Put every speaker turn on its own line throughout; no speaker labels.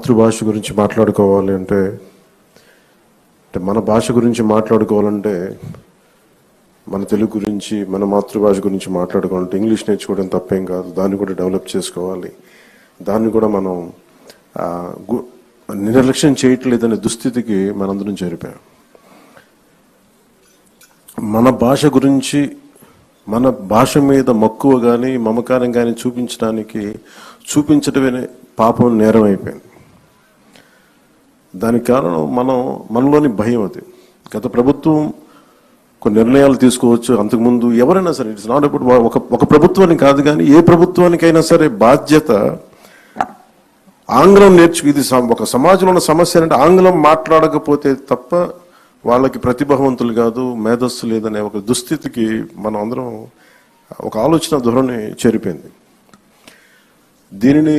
మాతృభాష గురించి మాట్లాడుకోవాలి అంటే మన భాష గురించి మాట్లాడుకోవాలంటే మన తెలుగు గురించి మన మాతృభాష గురించి మాట్లాడుకోవాలంటే ఇంగ్లీష్ నేర్చుకోవడం తప్పేం కాదు. దాన్ని కూడా డెవలప్ చేసుకోవాలి. దాన్ని కూడా మనం నిర్లక్ష్యం చేయట్లేదనే దుస్థితికి మనందరం చేరిపోయాం. మన భాష గురించి మన భాష మీద మక్కువ కానీ మమకారం కానీ చూపించడమే పాపం, నేరం అయిపోయింది. దానికి కారణం మనలోని భయం. అది గత ప్రభుత్వం కొన్ని నిర్ణయాలు తీసుకోవచ్చు. అంతకుముందు ఎవరైనా సరే, ఇట్స్ నాట్ అబౌట్ ఒక ప్రభుత్వానికి కాదు, కానీ ఏ ప్రభుత్వానికైనా సరే బాధ్యత ఆంగ్లం ఇది ఒక సమాజంలో ఉన్న సమస్య అంటే ఆంగ్లం మాట్లాడకపోతే తప్ప వాళ్ళకి ప్రతిభావంతులు కాదు, మేధస్సు లేదనే ఒక దుస్థితికి మనం అందరం ఒక ఆలోచన ధోరణి చేరిపోయింది. దీనిని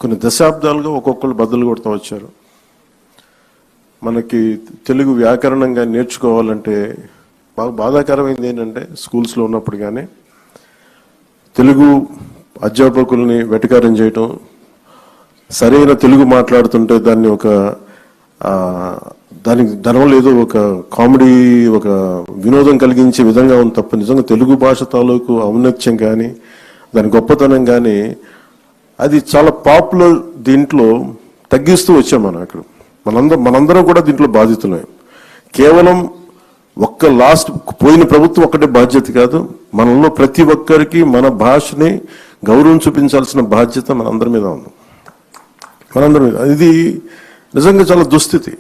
కొన్ని దశాబ్దాలుగా ఒక్కొక్కరు బద్దలు కొడుతూ వచ్చారు. మనకి తెలుగు వ్యాకరణంగా నేర్చుకోవాలంటే బాగా బాధాకరమైంది ఏంటంటే, స్కూల్స్లో ఉన్నప్పుడు కానీ తెలుగు అధ్యాపకుల్ని వెటకారం చేయటం, సరైన తెలుగు మాట్లాడుతుంటే దానివల్ల ఏదో ఒక కామెడీ, ఒక వినోదం కలిగించే విధంగా ఉంది తప్ప నిజంగా తెలుగు భాష తాలూకు ఔన్నత్యం కానీ దాని గొప్పతనం కానీ అది చాలా పాపులర్ దీంట్లో తగ్గిస్తూ వచ్చాం. మనం అక్కడ మనందరం కూడా దీంట్లో బాధితులమే. కేవలం పోయిన ప్రభుత్వం ఒక్కటే బాధ్యత కాదు, మనలో ప్రతి ఒక్కరికి మన భాషని గౌరవం చూపించాల్సిన బాధ్యత మనందరి మీద ఉంది. ఇది నిజంగా చాలా దుస్థితి.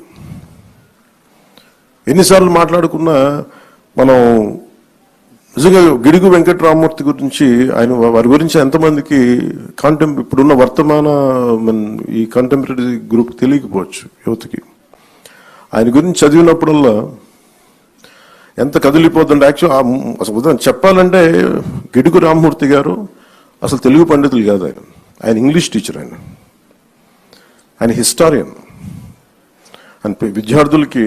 ఎన్నిసార్లు మాట్లాడుకున్నా మనం నిజంగా గిడుగు వెంకటరామమూర్తి గురించి వారి గురించి ఎంతమందికి ఇప్పుడున్న వర్తమాన ఈ కంటెంపరీ గ్రూప్ తెలియకపోవచ్చు యువతకి. ఆయన గురించి చదివినప్పుడల్లా ఎంత కదిలిపోతుంటే, అసలు చెప్పాలంటే గిడుగు రామమూర్తి గారు అసలు తెలుగు పండితులు కాదు. ఆయన ఇంగ్లీష్ టీచర్. ఆయన హిస్టారియన్. ఆయన విద్యార్థులకి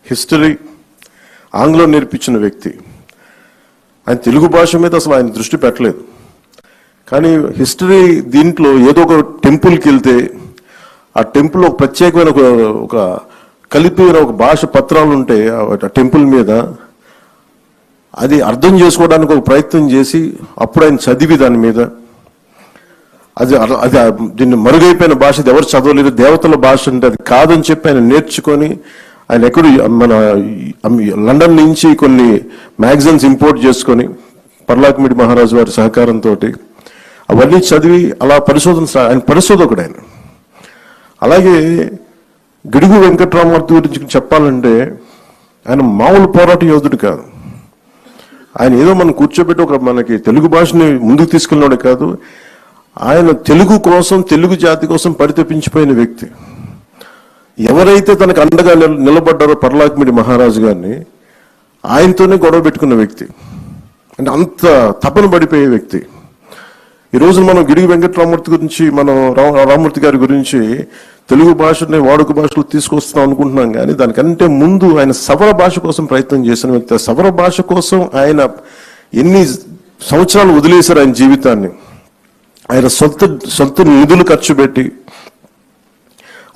హిస్టరీ ఆంగ్లం నేర్పించిన వ్యక్తి. ఆయన తెలుగు భాష మీద అసలు ఆయన దృష్టి పెట్టలేదు. కానీ హిస్టరీ దీంట్లో ఏదో ఒక టెంపుల్కి వెళ్తే ఆ టెంపుల్ ఒక ప్రత్యేకమైన ఒక కలిపిన ఒక భాష పత్రాలు ఉంటాయి ఆ టెంపుల్ మీద, అది అర్థం చేసుకోవడానికి ఒక ప్రయత్నం చేసి అప్పుడు ఆయన చదివి దాని మీద అది దీన్ని మరుగైపోయిన భాష, ఇది ఎవరు చదవలేదు, దేవతల భాష అంటే అది కాదని చెప్పి ఆయన నేర్చుకొని ఆయన మన లండన్ నుంచి కొన్ని మ్యాగజైన్స్ ఇంపోర్ట్ చేసుకొని పర్లాకిమిడి మహారాజు వారి సహకారంతో అవన్నీ చదివి అలా ఆయన పరిశోధకుడు. అలాగే గిడుగు వెంకటరామమూర్తి గురించి చెప్పాలంటే ఆయన మామూలు పోరాట యోధుడు కాదు. ఆయన ఏదో మనం కూర్చోబెట్టి మనకి తెలుగు భాషని ముందుకు తీసుకెళ్ళినాడు కాదు, ఆయన తెలుగు కోసం, తెలుగు జాతి కోసం పరితపించిపోయిన వ్యక్తి. ఎవరైతే తనకు అండగా నిలబడ్డారో పర్లాకిమిడి మహారాజు గారిని ఆయనతోనే గొడవ పెట్టుకున్న వ్యక్తి. అంటే అంత తపన పడిపోయే వ్యక్తి. ఈరోజు మనం గిడుగు వెంకటరామమూర్తి గురించి, మనం రామమూర్తి గారి గురించి తెలుగు భాషని వాడుక భాషలో తీసుకొస్తాం అనుకుంటున్నాం, కానీ దానికంటే ముందు ఆయన సవర భాష కోసం ప్రయత్నం చేసిన వ్యక్తి. సవర భాష కోసం ఆయన ఎన్ని సంవత్సరాలు వదిలేశారు ఆయన జీవితాన్ని. ఆయన సొంత నిధులు ఖర్చు పెట్టి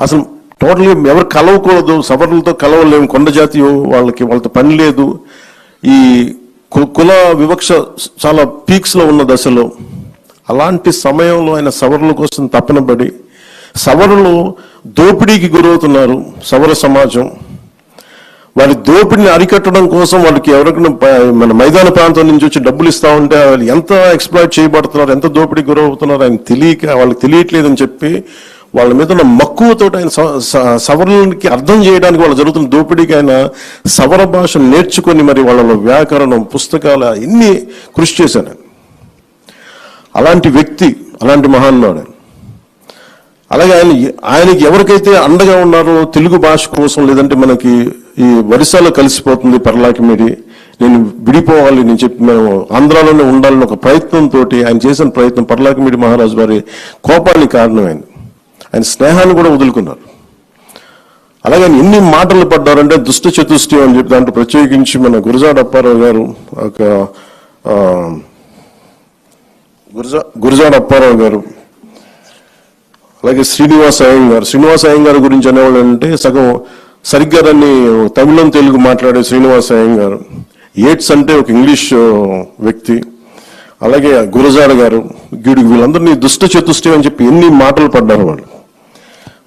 అసలు టోటల్గా ఎవరు కలవకూడదు, సవర్లతో కలవలేము, కొండ జాతి వాళ్ళతో పని లేదు, ఈ కుల వివక్ష చాలా పీక్స్లో ఉన్న దశలో, అలాంటి సమయంలో ఆయన సవర్ల కోసం తపన పడి, సవరులు దోపిడీకి గురవుతున్నారు సవర సమాజం, వారి దోపిడిని అరికట్టడం కోసం వాళ్ళకి ఎవరికైనా మన మైదాన ప్రాంతం నుంచి వచ్చి డబ్బులు ఇస్తా ఉంటే వాళ్ళు ఎంత ఎక్స్ప్లాయిట్ చేయబడుతున్నారు, ఎంత దోపిడీకి గురవుతున్నారు ఆయన వాళ్ళకి తెలియట్లేదని చెప్పి వాళ్ళ మీద ఉన్న మక్కువతో ఆయన సవరణకి అర్థం చేయడానికి వాళ్ళు జరుగుతున్న దోపిడీకి ఆయన సవర భాష నేర్చుకొని మరి వాళ్ళలో వ్యాకరణం, పుస్తకాలు ఇన్ని కృషి చేశాను. అలాంటి వ్యక్తి, అలాంటి మహానుభావుడు. అలాగే ఆయనకి ఎవరికైతే అండగా ఉన్నారో తెలుగు భాష కోసం, లేదంటే మనకి ఈ వరిసాలో కలిసిపోతుంది పర్లాకిమిడి, నేను విడిపోవాలి నేను చెప్పి మేము ఆంధ్రాలోనే ఉండాలని ఒక ప్రయత్నంతో ఆయన చేసిన ప్రయత్నం పర్లాకిమిడి మహారాజు వారి కోపానికి కారణమైంది. ఆయన స్నేహాన్ని కూడా వదులుకున్నారు. అలాగే ఎన్ని మాటలు పడ్డారంటే దుష్ట చతుష్టయం అని చెప్పి దాంట్లో ప్రత్యేకించి మన గురజాడ అప్పారావు గారు గురజాడ అప్పారావు గారు అలాగే శ్రీనివాస అయ్యంగార్ గురించి అనేవాళ్ళు అంటే సగం సరిగ్గా దాన్ని తమిళం తెలుగు మాట్లాడే శ్రీనివాస అయ్యంగార్. ఏట్స్ అంటే ఒక ఇంగ్లీష్ వ్యక్తి. అలాగే గురజాడ గారు, గిడుగు, వీళ్ళందరినీ దుష్ట చతుష్టయం అని చెప్పి ఎన్ని మాటలు పడ్డారు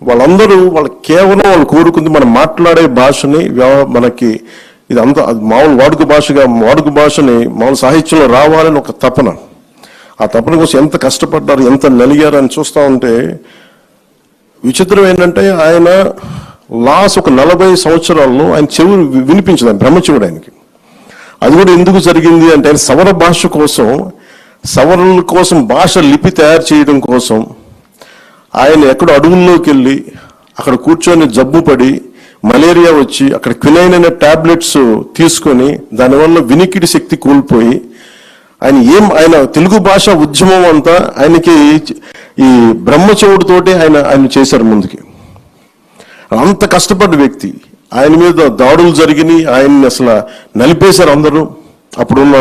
వాళ్ళందరూ కేవలం వాళ్ళు కోరుకుంది మనం మాట్లాడే భాషని మనకి ఇది అంతా మామూలు వాడుక భాషని మామూలు సాహిత్యంలో రావాలని ఒక తపన. ఆ తపన కోసం ఎంత కష్టపడ్డారు, ఎంత నలిగారు అని చూస్తూ ఉంటే విచిత్రం ఏంటంటే ఆయన లాస్ట్ ఒక 40 సంవత్సరాల్లో ఆయన చెవు వినిపించదు, బ్రహ్మచెవుడు ఆయనకి. అది కూడా ఎందుకు జరిగింది అంటే ఆయన సవర భాష కోసం, సవరణల కోసం, భాష లిపి తయారు చేయడం కోసం ఆయన ఎక్కడో అడవుల్లోకి వెళ్ళి అక్కడ కూర్చొని జబ్బు పడి మలేరియా వచ్చి అక్కడ క్వినైన్ అనే టాబ్లెట్స్ తీసుకొని దానివల్ల వినికిడి శక్తి కోల్పోయి ఆయన తెలుగు భాష ఉద్యమం అంతా ఆయనకి ఈ బ్రహ్మచెవుడితోటి ఆయన చేశారు ముందుకి. అంత కష్టపడ్డ వ్యక్తి. ఆయన మీద దాడులు జరిగినాయి, ఆయన్ని అసలు నలిపేశారు అందరూ. అప్పుడున్న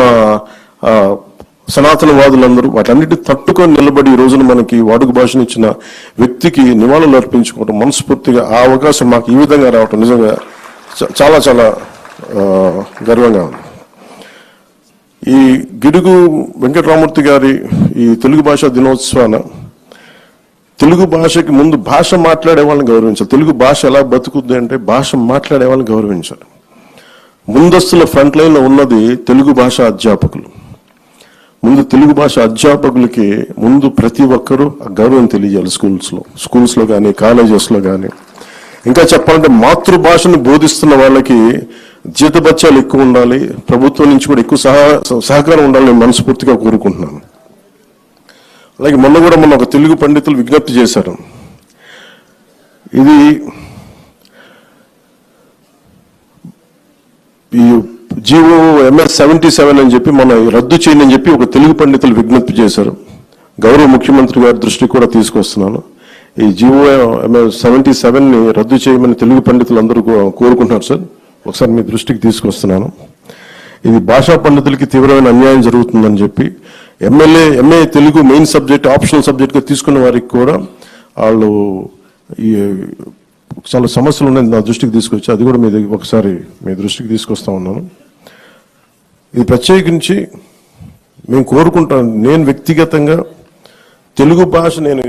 సనాతనవాదులందరూ వాటన్నిటిని తట్టుకొని నిలబడి ఈ రోజున మనకి వాడుక భాషను ఇచ్చిన వ్యక్తికి నివాళులు అర్పించుకోవడం మనస్ఫూర్తిగా ఆ అవకాశం మాకు ఈ విధంగా రావటం నిజంగా చాలా చాలా గర్వంగా ఉంది. ఈ గిడుగు వెంకటరామూర్తి గారి ఈ తెలుగు భాషా దినోత్సవాన తెలుగు భాషకి ముందు భాష మాట్లాడే వాళ్ళని గౌరవించాలి. తెలుగు భాష ఎలా బతుకుద్ది అంటే భాష మాట్లాడే వాళ్ళని గౌరవించాలి. ముందస్తుల ఫ్రంట్ లైన్లో ఉన్నది తెలుగు భాష అధ్యాపకులు. ముందు తెలుగు భాష అధ్యాపకులకి ముందు ప్రతి ఒక్కరూ గౌరవం తెలియజేయాలి. స్కూల్స్లో కానీ కాలేజెస్లో కానీ. ఇంకా చెప్పాలంటే మాతృభాషను బోధిస్తున్న వాళ్ళకి జీతభత్యాలు ఎక్కువ ఉండాలి, ప్రభుత్వం నుంచి కూడా ఎక్కువ సహకారం ఉండాలని నేను మనస్ఫూర్తిగా కోరుకుంటున్నాను. అలాగే మొన్న ఒక తెలుగు పండితులు విజ్ఞప్తి చేశారు. ఇది ఈ జీవో MS 77 అని చెప్పి మన రద్దు చేయండి అని చెప్పి ఒక తెలుగు పండితులు విజ్ఞప్తి చేశారు. గౌరవ ముఖ్యమంత్రి గారి దృష్టికి కూడా తీసుకొస్తున్నాను. ఈ జీవో MS 77ని రద్దు చేయమని తెలుగు పండితులు అందరూ కోరుకుంటున్నారు సార్. ఒకసారి మీ దృష్టికి తీసుకొస్తున్నాను. ఇది భాషా పండితులకి తీవ్రమైన అన్యాయం జరుగుతుందని చెప్పి MA Telugu main subject optional సబ్జెక్ట్గా తీసుకున్న వారికి కూడా వాళ్ళు ఈ చాలా సమస్యలు ఉన్నాయి నా దృష్టికి తీసుకొచ్చి అది కూడా ఒకసారి మీ దృష్టికి తీసుకొస్తా ఉన్నాను. ఇది ప్రత్యేకించి మేము కోరుకుంటాను. నేను వ్యక్తిగతంగా తెలుగు భాష నేను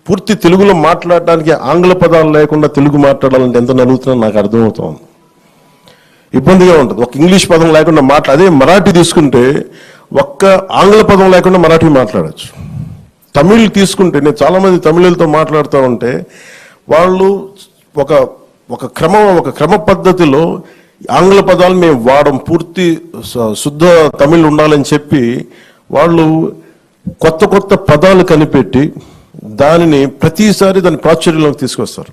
పూర్తి తెలుగులో మాట్లాడడానికి ఆంగ్ల పదాలు లేకుండా తెలుగు మాట్లాడాలంటే ఎంత నలుగుతున్నా నాకు అర్థమవుతుంది. ఇబ్బందిగా ఉంటుంది. ఒక ఇంగ్లీష్ పదం లేకుండా అదే మరాఠీ తీసుకుంటే ఒక్క ఆంగ్ల పదం లేకుండా మరాఠీ మాట్లాడచ్చు. తమిళ్ తీసుకుంటే నేను చాలా మంది తమిళులతో మాట్లాడుతూ ఉంటే వాళ్ళు ఒక క్రమ పద్ధతిలో ఆంగ్ల పదాలు మేము వాడం, పూర్తి శుద్ధ తమిళ్ ఉండాలని చెప్పి వాళ్ళు కొత్త పదాలు కనిపెట్టి దానిని ప్రతిసారి దాని ప్రాచుర్యంలోకి తీసుకొస్తారు.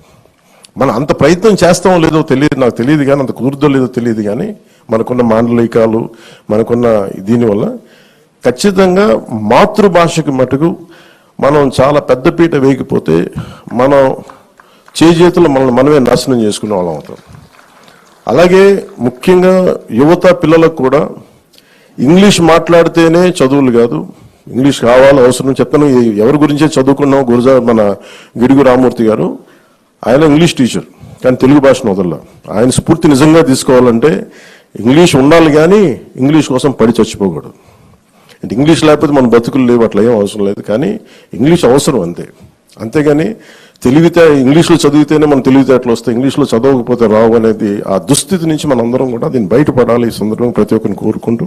మనం అంత ప్రయత్నం చేస్తామో లేదో తెలియదు, నాకు తెలియదు కానీ అంత కుదురుదో లేదో తెలియదు కానీ మనకున్న మాండలికాలు మనకున్న దీనివల్ల ఖచ్చితంగా మాతృభాషకి మటుకు మనం చాలా పెద్దపీట వేయకపోతే మనం చేతులు మనమే నాశనం చేసుకునే వాళ్ళం అవుతాం. అలాగే ముఖ్యంగా యువత పిల్లలకు కూడా ఇంగ్లీష్ మాట్లాడితేనే చదువులు కాదు, ఇంగ్లీష్ కావాలి అవసరం. చెప్తాను ఎవరి గురించే చదువుకున్నాం, మన గిడుగు రామూర్తి గారు ఆయన ఇంగ్లీష్ టీచర్ కానీ తెలుగు భాషను వదల. ఆయన స్ఫూర్తి నిజంగా తీసుకోవాలంటే ఇంగ్లీష్ ఉండాలి కానీ ఇంగ్లీష్ కోసం పడి చచ్చిపోకూడదు. ఇంగ్లీష్ లేకపోతే మన బతుకులు లేవు, అట్లా ఏం అవసరం లేదు. కానీ ఇంగ్లీష్ అవసరం అంతే. అంతేగాని ఇంగ్లీష్లో చదివితేనే మన తెలివితేటలు వస్తాయి, ఇంగ్లీష్లో చదవకపోతే రావు అనేది ఆ దుస్థితి నుంచి మనందరం కూడా దీన్ని బయటపడాలి. ఈ సందర్భంగా ప్రతి ఒక్కరిని కోరుకుంటూ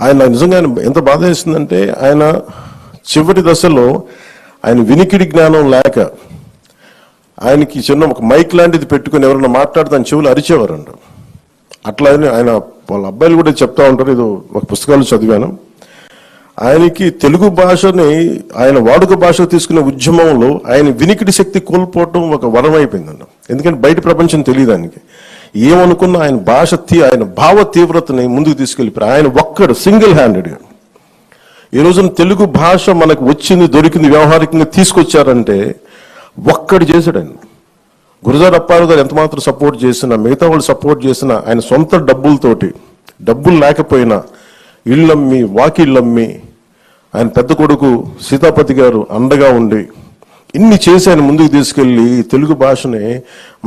ఆయన నిజంగా ఎంత బాధ వేసిందంటే ఆయన చివరి దశలో ఆయన వినికిడి జ్ఞానం లేక ఆయనకి చిన్న ఒక మైక్ లాంటిది పెట్టుకుని ఎవరైనా మాట్లాడితే ఆయన చెవులు అరిచేవారంట. అట్లా ఆయన వాళ్ళ అబ్బాయిలు కూడా చెప్తా ఉంటారు, ఇది ఒక పుస్తకాలు చదివాను. ఆయనకి తెలుగు భాషని ఆయన వాడుక భాష తీసుకునే ఉద్యమంలో ఆయన వినికిడి శక్తి కోల్పోవటం ఒక వరం అయిపోయిందంట. ఎందుకంటే బయట ప్రపంచం తెలియదు ఆయనకి. ఏమనుకున్న ఆయన ఆయన భావ తీవ్రతని ముందుకు తీసుకెళ్ళిపోయారు. ఆయన ఒక్కడు సింగిల్ హ్యాండెడ్గా ఈ రోజున తెలుగు భాష మనకు వచ్చింది, దొరికింది, వ్యవహారికంగా తీసుకొచ్చారంటే ఒక్కడు చేశాడు ఆయన. గురజాడ అప్పారావు గారు ఎంత మాత్రం సపోర్ట్ చేసినా, మిగతా వాళ్ళు సపోర్ట్ చేసినా, ఆయన సొంత డబ్బులు లేకపోయినా ఇళ్ళమ్మి వాకిళ్ళమ్మి ఆయన పెద్ద కొడుకు సీతాపతి గారు అండగా ఉండి ఇన్ని చేసి ఆయన ముందుకు తీసుకెళ్లి తెలుగు భాషని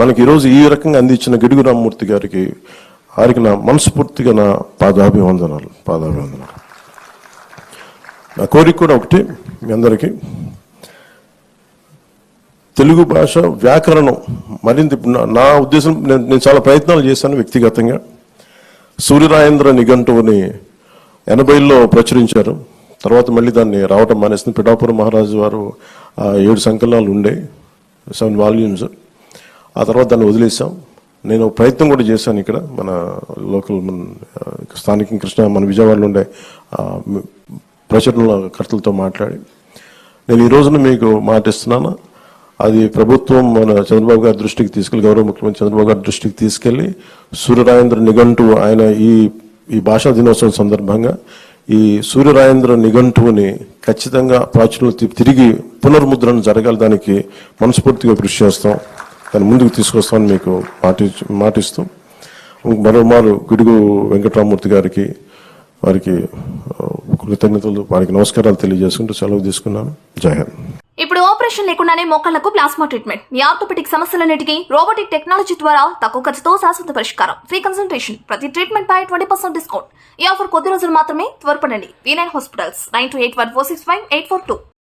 మనకి ఈరోజు ఈ రకంగా అందించిన గిడుగు రామ్మూర్తి గారికి వారికి నా మనస్ఫూర్తిగా నా పాదాభివందనాలు. నా కోరిక కూడా ఒకటి, మీ అందరికీ తెలుగు భాష వ్యాకరణం మరింత నా ఉద్దేశం, నేను చాలా ప్రయత్నాలు చేశాను వ్యక్తిగతంగా. సూర్యరాయేంద్ర నిఘంటువుని 80లో ప్రచురించారు. తర్వాత మళ్ళీ దాన్ని రావటం మానేసింది. పిఠాపురం మహారాజు వారు 7 సంకలనాలు ఉండే, 7 వాల్యూమ్స్. ఆ తర్వాత దాన్ని వదిలేసాం. నేను ప్రయత్నం కూడా చేశాను ఇక్కడ మన లోకల్ స్థానిక మన విజయవాడలో ఉండే ప్రచురణకర్తలతో మాట్లాడి నేను ఈ రోజున మీకు మాటిస్తున్నాను. అది ప్రభుత్వం మన చంద్రబాబు గారి దృష్టికి తీసుకెళ్లి, గౌరవ ముఖ్యమంత్రి చంద్రబాబు గారి దృష్టికి తీసుకెళ్లి సూర్యరాయేంద్ర నిఘంటువు ఆయన ఈ భాషా దినోత్సవం సందర్భంగా ఈ సూర్యరాయేంద్ర నిఘంటువుని ఖచ్చితంగా ప్రాచుర్యం తిరిగి పునర్ముద్రణ జరగాలి. దానికి మనస్ఫూర్తిగా కృషి చేస్తాం, దాన్ని ముందుకు తీసుకొస్తామని మీకు మాటిస్తూ మరోమారు గిడుగు వెంకటరామమూర్తి గారికి వారికి కృతజ్ఞతలు, వారికి నమస్కారాలు తెలియజేసుకుంటూ సెలవు తీసుకున్నాను. జై హింద్.
ఇప్పుడు ఆపరేషన్ లేకుండానే మోకాళ్లకు ప్లాస్మా ట్రీట్మెంట్. మీ ఆర్థోపెటిక్ సమస్యలన్నిటికీ రోబోటిక్ టెక్నాలజీ ద్వారా తక్కువ ఖర్చుతో శాశ్వత పరిష్కారం. Free consultation. ప్రతి ట్రీట్మెంట్ పై 20% డిస్కౌంట్. ఈ ఆఫర్ కొద్ది రోజులు మాత్రమే. త్వరపడండి. V9 hospitals 9281465842.